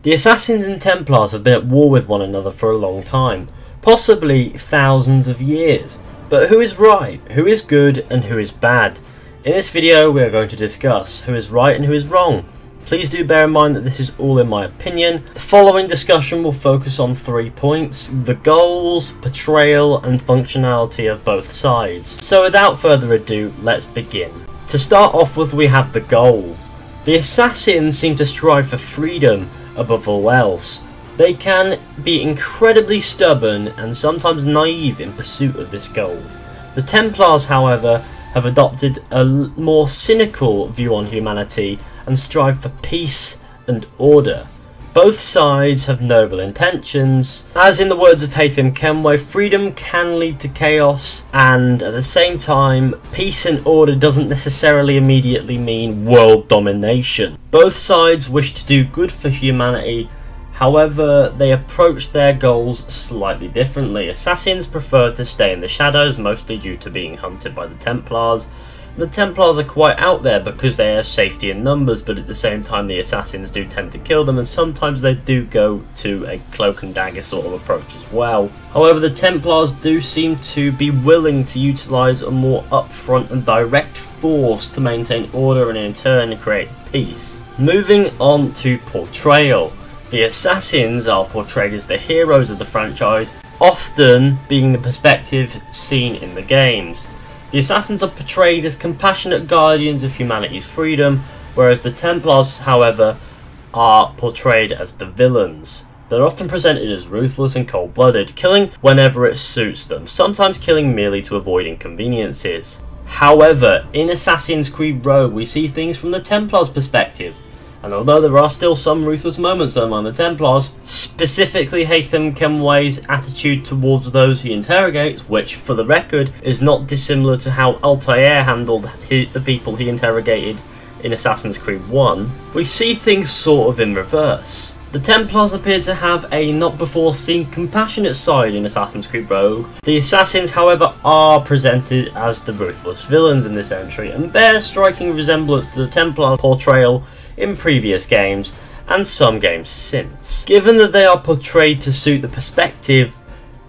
The Assassins and Templars have been at war with one another for a long time, possibly thousands of years. But who is right, who is good, and who is bad? In this video we are going to discuss who is right and who is wrong. Please do bear in mind that this is all in my opinion. The following discussion will focus on 3 points: the goals, portrayal, and functionality of both sides. So without further ado, let's begin. To start off with, we have the goals. The Assassins seem to strive for freedom above all else. They can be incredibly stubborn and sometimes naive in pursuit of this goal. The Templars, however, have adopted a more cynical view on humanity and strive for peace and order. Both sides have noble intentions. As in the words of HATEFUL, freedom can lead to chaos, and at the same time, peace and order doesn't necessarily immediately mean world domination. Both sides wish to do good for humanity, however, they approach their goals slightly differently. Assassins prefer to stay in the shadows, mostly due to being hunted by the Templars. The Templars are quite out there because they have safety in numbers, but at the same time the Assassins do tend to kill them, and sometimes they do go to a cloak and dagger sort of approach as well. However, the Templars do seem to be willing to utilise a more upfront and direct force to maintain order and in turn create peace. Moving on to portrayal. The Assassins are portrayed as the heroes of the franchise, often being the perspective seen in the games. The Assassins are portrayed as compassionate guardians of humanity's freedom, whereas the Templars, however, are portrayed as the villains. They're often presented as ruthless and cold-blooded, killing whenever it suits them, sometimes killing merely to avoid inconveniences. However, in Assassin's Creed Rogue we see things from the Templars' perspective, and although there are still some ruthless moments among the Templars, specifically HATEFUL's attitude towards those he interrogates, which for the record is not dissimilar to how Altair handled the people he interrogated in Assassin's Creed 1, we see things sort of in reverse. The Templars appear to have a not before seen compassionate side in Assassin's Creed Rogue. The Assassins, however, are presented as the ruthless villains in this entry and bear striking resemblance to the Templar portrayal in previous games and some games since. Given that they are portrayed to suit the perspective,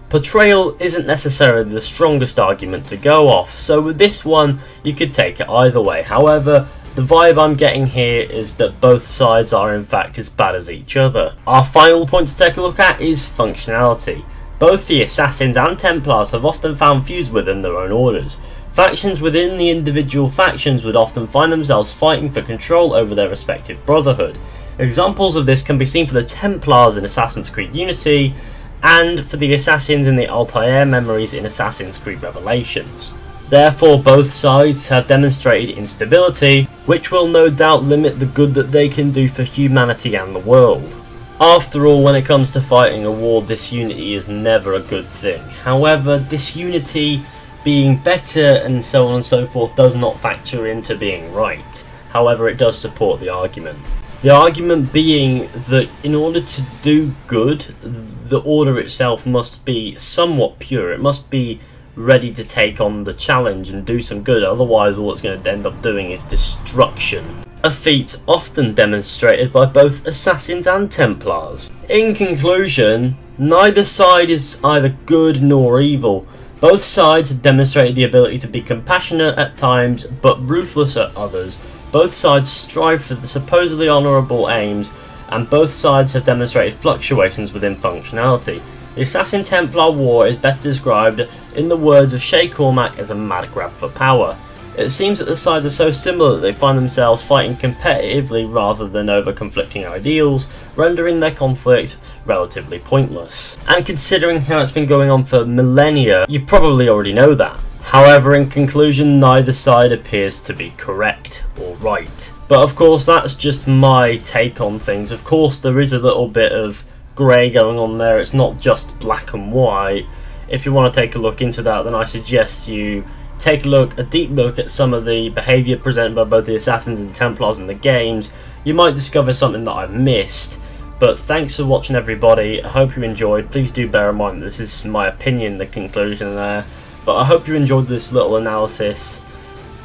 portrayal isn't necessarily the strongest argument to go off, so with this one you could take it either way. However, the vibe I'm getting here is that both sides are in fact as bad as each other. Our final point to take a look at is functionality. Both the Assassins and Templars have often found feuds within their own orders. Factions within the individual factions would often find themselves fighting for control over their respective brotherhood. Examples of this can be seen for the Templars in Assassin's Creed Unity, and for the Assassins in the Altair memories in Assassin's Creed Revelations. Therefore, both sides have demonstrated instability, which will no doubt limit the good that they can do for humanity and the world. After all, when it comes to fighting a war, disunity is never a good thing. However, disunity being better and so on and so forth does not factor into being right. However, it does support the argument. The argument being that in order to do good, the order itself must be somewhat pure. It must be ready to take on the challenge and do some good, otherwise all it's going to end up doing is destruction. A feat often demonstrated by both Assassins and Templars. In conclusion, neither side is either good nor evil. Both sides have demonstrated the ability to be compassionate at times, but ruthless at others. Both sides strive for the supposedly honourable aims, and both sides have demonstrated fluctuations within functionality. The Assassin-Templar war is best described in the words of Shay Cormac as a mad grab for power. It seems that the sides are so similar that they find themselves fighting competitively rather than over conflicting ideals, rendering their conflict relatively pointless. And considering how it's been going on for millennia, you probably already know that. However, in conclusion, neither side appears to be correct or right. But of course, that's just my take on things. Of course, there is a little bit of grey going on there. It's not just black and white. If you want to take a look into that, then I suggest you take a deep look at some of the behaviour presented by both the Assassins and Templars in the games. You might discover something that I've missed. But thanks for watching, everybody. I hope you enjoyed. Please do bear in mind that this is my opinion, the conclusion there. But I hope you enjoyed this little analysis.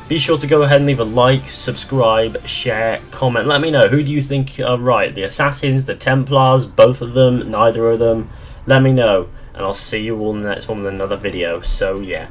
Be sure to go ahead and leave a like, subscribe, share, comment. Let me know, who do you think are right? The Assassins, the Templars, both of them, neither of them? Let me know, and I'll see you all in the next one with another video. So yeah.